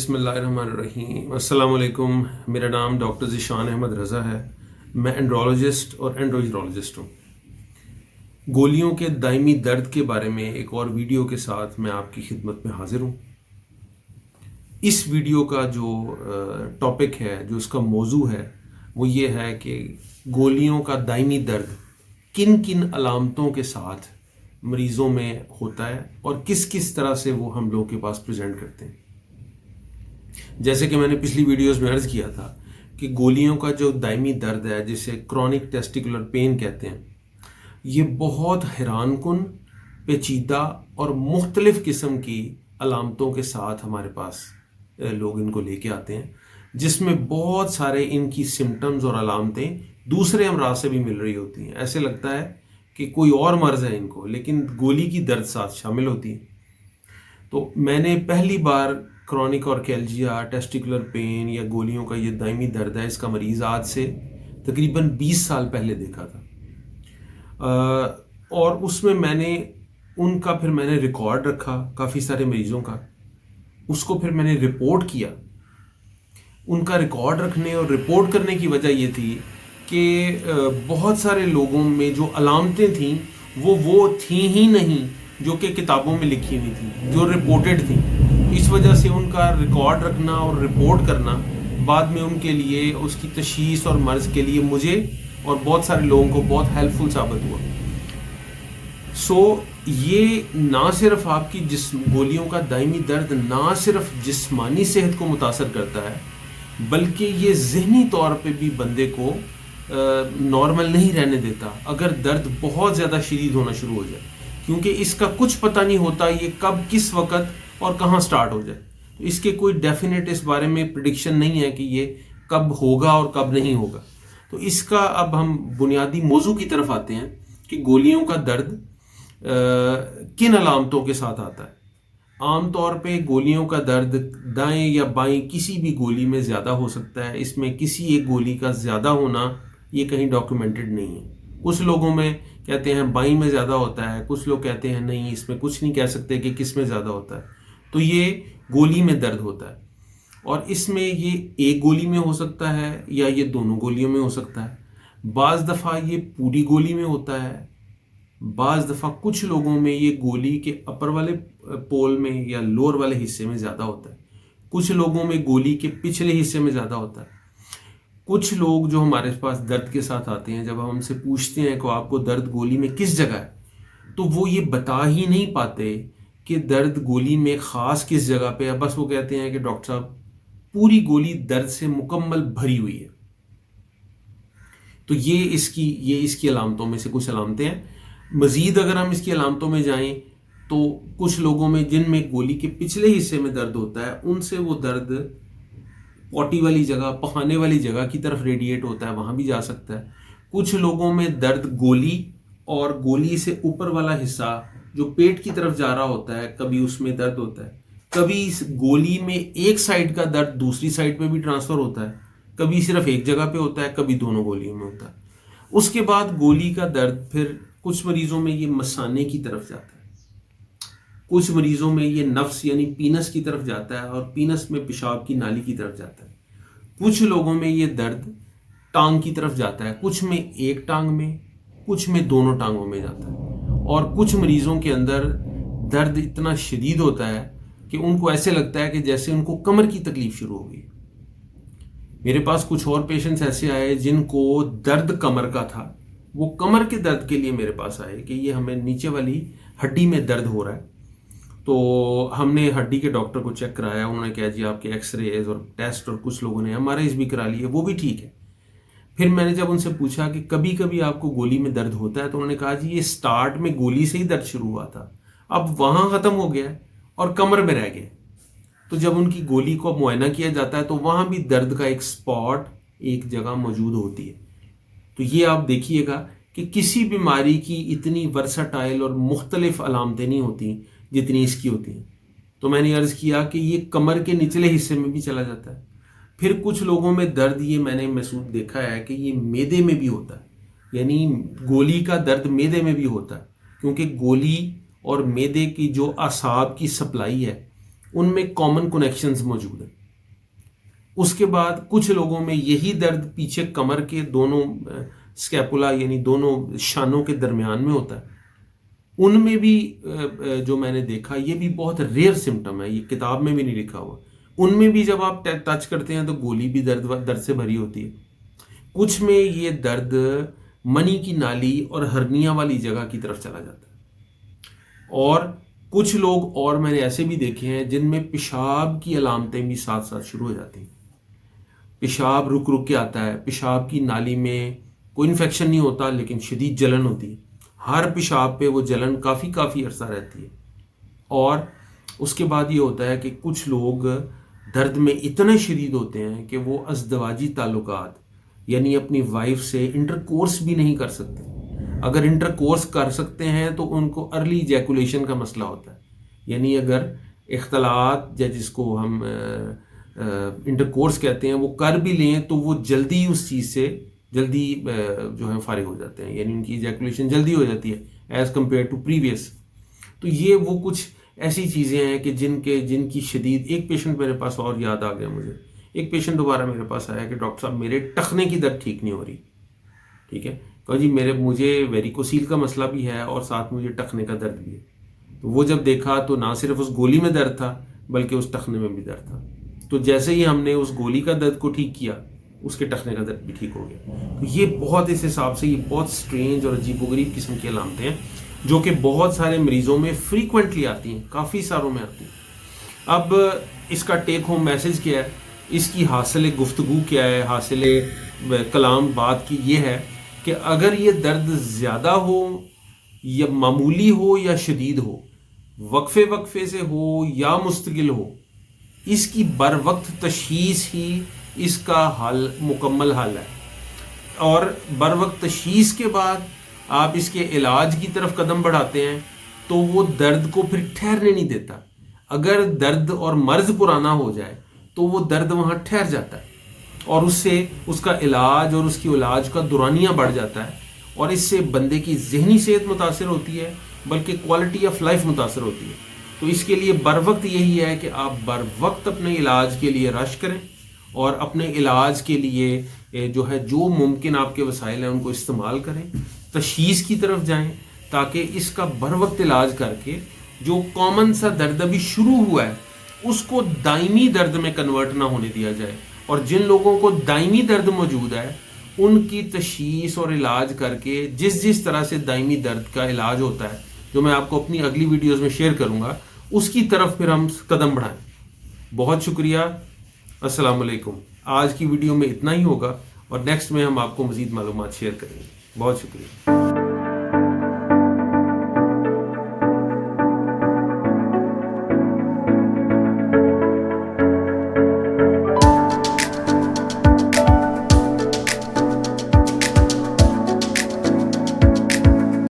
بسم اللہ الرحمن الرحیم۔ السلام علیکم، میرا نام ڈاکٹر ذیشان احمد رضا ہے۔ میں اینڈرولوجسٹ اور اینڈروجرولوجسٹ ہوں۔ گولیوں کے دائمی درد کے بارے میں ایک اور ویڈیو کے ساتھ میں آپ کی خدمت میں حاضر ہوں۔ اس ویڈیو کا جو ٹاپک ہے، جو اس کا موضوع ہے، وہ یہ ہے کہ گولیوں کا دائمی درد کن کن علامتوں کے ساتھ مریضوں میں ہوتا ہے اور کس کس طرح سے وہ ہم لوگوں کے پاس پریزنٹ کرتے ہیں۔ جیسے کہ میں نے پچھلی ویڈیوز میں عرض کیا تھا کہ گولیوں کا جو دائمی درد ہے، جسے کرونک ٹیسٹیکولر پین کہتے ہیں، یہ بہت حیران کن، پیچیدہ اور مختلف قسم کی علامتوں کے ساتھ ہمارے پاس لوگ ان کو لے کے آتے ہیں، جس میں بہت سارے ان کی سمٹمز اور علامتیں دوسرے امراض سے بھی مل رہی ہوتی ہیں۔ ایسے لگتا ہے کہ کوئی اور مرض ہے ان کو، لیکن گولی کی درد ساتھ شامل ہوتی ہے۔ تو میں نے پہلی بار کرونک اورکیلجیا، ٹیسٹیکولر پین یا گولیوں کا یہ دائمی درد ہے، اس کا مریض آج سے تقریباً 20 سال پہلے دیکھا تھا، اور اس میں نے ان کا پھر میں نے ریکارڈ رکھا کافی سارے مریضوں کا، اس کو پھر میں نے رپورٹ کیا۔ ان کا ریکارڈ رکھنے اور رپورٹ کرنے کی وجہ یہ تھی کہ بہت سارے لوگوں میں جو علامتیں تھیں وہ تھیں ہی نہیں جو کہ کتابوں میں لکھی ہوئی تھیں، جو رپورٹڈ تھیں۔ اس وجہ سے ان کا ریکارڈ رکھنا اور رپورٹ کرنا بعد میں ان کے لیے، اس کی تشخیص اور مرض کے لیے مجھے اور بہت سارے لوگوں کو بہت ہیلپ فل ثابت ہوا۔ یہ نہ صرف آپ کی گولیوں کا دائمی درد نہ صرف جسمانی صحت کو متاثر کرتا ہے، بلکہ یہ ذہنی طور پہ بھی بندے کو نارمل نہیں رہنے دیتا اگر درد بہت زیادہ شدید ہونا شروع ہو جائے، کیونکہ اس کا کچھ پتہ نہیں ہوتا یہ کب، کس وقت اور کہاں سٹارٹ ہو جائے۔ تو اس کے کوئی ڈیفینیٹ اس بارے میں پریڈکشن نہیں ہے کہ یہ کب ہوگا اور کب نہیں ہوگا۔ تو اس کا اب ہم بنیادی موضوع کی طرف آتے ہیں کہ گولیوں کا درد کن علامتوں کے ساتھ آتا ہے۔ عام طور پہ گولیوں کا درد دائیں یا بائیں کسی بھی گولی میں زیادہ ہو سکتا ہے۔ اس میں کسی ایک گولی کا زیادہ ہونا یہ کہیں ڈاکیومنٹڈ نہیں ہے۔ کچھ لوگوں میں کہتے ہیں بائیں میں زیادہ ہوتا ہے، کچھ لوگ کہتے ہیں نہیں، اس میں کچھ نہیں کہہ سکتے کہ کس میں زیادہ ہوتا ہے۔ تو یہ گولی میں درد ہوتا ہے، اور اس میں یہ ایک گولی میں ہو سکتا ہے یا یہ دونوں گولیوں میں ہو سکتا ہے۔ بعض دفعہ یہ پوری گولی میں ہوتا ہے، بعض دفعہ کچھ لوگوں میں یہ گولی کے اپر والے پول میں یا لوور والے حصے میں زیادہ ہوتا ہے، کچھ لوگوں میں گولی کے پچھلے حصے میں زیادہ ہوتا ہے۔ کچھ لوگ جو ہمارے پاس درد کے ساتھ آتے ہیں، جب ہم ان سے پوچھتے ہیں کہ آپ کو درد گولی میں کس جگہ ہے، تو وہ یہ بتا ہی نہیں پاتے کہ درد گولی میں خاص کس جگہ پہ ہے۔ بس وہ کہتے ہیں کہ ڈاکٹر صاحب پوری گولی درد سے مکمل بھری ہوئی ہے۔ تو یہ اس کی علامتوں میں سے کچھ علامتیں ہیں۔ مزید اگر ہم اس کی علامتوں میں جائیں تو کچھ لوگوں میں جن میں گولی کے پچھلے حصے میں درد ہوتا ہے، ان سے وہ درد پوٹی والی جگہ، پخانے والی جگہ کی طرف ریڈیٹ ہوتا ہے، وہاں بھی جا سکتا ہے۔ کچھ لوگوں میں درد گولی اور گولی سے اوپر والا حصہ جو پیٹ کی طرف جا رہا ہوتا ہے، کبھی اس میں درد ہوتا ہے۔ کبھی اس گولی میں ایک سائڈ کا درد دوسری سائڈ پہ بھی ٹرانسفر ہوتا ہے، کبھی صرف ایک جگہ پہ ہوتا ہے، کبھی دونوں گولیوں میں ہوتا ہے۔ اس کے بعد گولی کا درد پھر کچھ مریضوں میں یہ مثانے کی طرف جاتا ہے، کچھ مریضوں میں یہ نفس یعنی پینس کی طرف جاتا ہے اور پینس میں پیشاب کی نالی کی طرف جاتا ہے۔ کچھ لوگوں میں یہ درد ٹانگ کی طرف جاتا ہے، کچھ میں ایک ٹانگ میں، کچھ میں دونوں ٹانگوں میں جاتا ہے، اور کچھ مریضوں کے اندر درد اتنا شدید ہوتا ہے کہ ان کو ایسے لگتا ہے کہ جیسے ان کو کمر کی تکلیف شروع ہو گئی۔ میرے پاس کچھ اور پیشنٹس ایسے آئے جن کو درد کمر کا تھا، وہ کمر کے درد کے لیے میرے پاس آئے کہ یہ ہمیں نیچے والی ہڈی میں درد ہو رہا ہے۔ تو ہم نے ہڈی کے ڈاکٹر کو چیک کرایا، انہوں نے کہا جی آپ کے ایکس ریز اور ٹیسٹ، اور کچھ لوگوں نے ایم آر آئیز بھی کرا لیے، وہ بھی ٹھیک ہے۔ پھر میں نے جب ان سے پوچھا کہ کبھی کبھی آپ کو گولی میں درد ہوتا ہے، تو انہوں نے کہا جی یہ سٹارٹ میں گولی سے ہی درد شروع ہوا تھا، اب وہاں ختم ہو گیا اور کمر میں رہ گیا۔ تو جب ان کی گولی کو معائنہ کیا جاتا ہے تو وہاں بھی درد کا ایک سپاٹ، ایک جگہ موجود ہوتی ہے۔ تو یہ آپ دیکھیے گا کہ کسی بیماری کی اتنی ورسٹائل اور مختلف علامتیں نہیں ہوتی جتنی اس کی ہوتی ہیں۔ تو میں نے عرض کیا کہ یہ کمر کے نچلے حصے میں بھی چلا جاتا ہے۔ پھر کچھ لوگوں میں درد یہ میں نے محسوس دیکھا ہے کہ یہ معدے میں بھی ہوتا ہے، یعنی گولی کا درد معدے میں بھی ہوتا ہے، کیونکہ گولی اور معدے کی جو اعصاب کی سپلائی ہے ان میں کامن کنیکشنز موجود ہیں. اس کے بعد کچھ لوگوں میں یہی درد پیچھے کمر کے دونوں اسکیپولا یعنی دونوں شانوں کے درمیان میں ہوتا ہے. ان میں بھی جو میں نے دیکھا یہ بھی بہت ریئر سمٹم ہے, یہ کتاب میں بھی نہیں لکھا ہوا. ان میں بھی جب آپ ٹچ کرتے ہیں تو گولی بھی درد سے بھری ہوتی ہے. کچھ میں یہ درد منی کی نالی اور ہرنیا والی جگہ کی طرف چلا جاتا ہے. اور کچھ لوگ اور میں نے ایسے بھی دیکھے ہیں جن میں پیشاب کی علامتیں بھی ساتھ ساتھ شروع ہو جاتی ہیں. پیشاب رک کے آتا ہے, پیشاب کی نالی میں کوئی انفیکشن نہیں ہوتا لیکن شدید جلن ہوتی ہے. ہر پیشاب پہ وہ جلن کافی عرصہ رہتی ہے. اور اس کے بعد یہ ہوتا ہے کہ کچھ لوگ درد میں اتنے شدید ہوتے ہیں کہ وہ ازدواجی تعلقات یعنی اپنی وائف سے انٹر کورس بھی نہیں کر سکتے. اگر انٹر کورس کر سکتے ہیں تو ان کو ارلی ایجیکولیشن کا مسئلہ ہوتا ہے. یعنی اگر اختلاط یا جس کو ہم انٹر کورس کہتے ہیں وہ کر بھی لیں تو وہ جلدی اس چیز سے جلدی جو ہے فارغ ہو جاتے ہیں, یعنی ان کی ایجیکولیشن جلدی ہو جاتی ہے ایز کمپیئر ٹو پریویس. تو یہ وہ کچھ ایسی چیزیں ہیں کہ جن کی شدید. ایک پیشنٹ میرے پاس اور یاد آ گیا مجھے, ایک پیشنٹ دوبارہ میرے پاس آیا کہ ڈاکٹر صاحب میرے ٹخنے کی درد ٹھیک نہیں ہو رہی. ٹھیک ہے, کہا جی مجھے ویریکوسیل کا مسئلہ بھی ہے اور ساتھ مجھے ٹخنے کا درد بھی ہے. تو وہ جب دیکھا تو نہ صرف اس گولی میں درد تھا بلکہ اس ٹخنے میں بھی درد تھا. تو جیسے ہی ہم نے اس گولی کا درد کو ٹھیک کیا اس کے ٹخنے کا درد بھی ٹھیک ہو گیا. تو یہ بہت اس حساب سے یہ بہت سٹرینج اور عجیب و غریب قسم کی علامتیں ہیں جو کہ بہت سارے مریضوں میں فریکوینٹلی آتی ہیں, کافی ساروں میں آتی ہیں. اب اس کا ٹیک ہوم میسج کیا ہے, اس کی حاصل گفتگو کیا ہے, حاصل کلام بات کی یہ ہے کہ اگر یہ درد زیادہ ہو یا معمولی ہو یا شدید ہو, وقفے سے ہو یا مستقل ہو, اس کی بر وقت تشخیص ہی اس کا حل مکمل حل ہے. اور بر وقت تشخیص کے بعد آپ اس کے علاج کی طرف قدم بڑھاتے ہیں تو وہ درد کو پھر ٹھہرنے نہیں دیتا. اگر درد اور مرض پرانا ہو جائے تو وہ درد وہاں ٹھہر جاتا ہے اور اس سے اس کا علاج اور اس کی علاج کا دورانیہ بڑھ جاتا ہے, اور اس سے بندے کی ذہنی صحت متاثر ہوتی ہے بلکہ کوالٹی آف لائف متاثر ہوتی ہے. تو اس کے لیے بر وقت یہی ہے کہ آپ بر وقت اپنے علاج کے لیے رش کریں اور اپنے علاج کے لیے جو ممکن آپ کے وسائل ہیں ان کو استعمال کریں, تشخیص کی طرف جائیں تاکہ اس کا بر وقت علاج کر کے جو کامن سا درد ابھی شروع ہوا ہے اس کو دائمی درد میں کنورٹ نہ ہونے دیا جائے. اور جن لوگوں کو دائمی درد موجود ہے ان کی تشخیص اور علاج کر کے جس طرح سے دائمی درد کا علاج ہوتا ہے, جو میں آپ کو اپنی اگلی ویڈیوز میں شیئر کروں گا, اس کی طرف پھر ہم قدم بڑھائیں. بہت شکریہ. السلام علیکم. آج کی ویڈیو میں اتنا ہی ہوگا اور نیکسٹ میں ہم آپ کو مزید معلومات شیئر کریں گے. بہت شکریہ.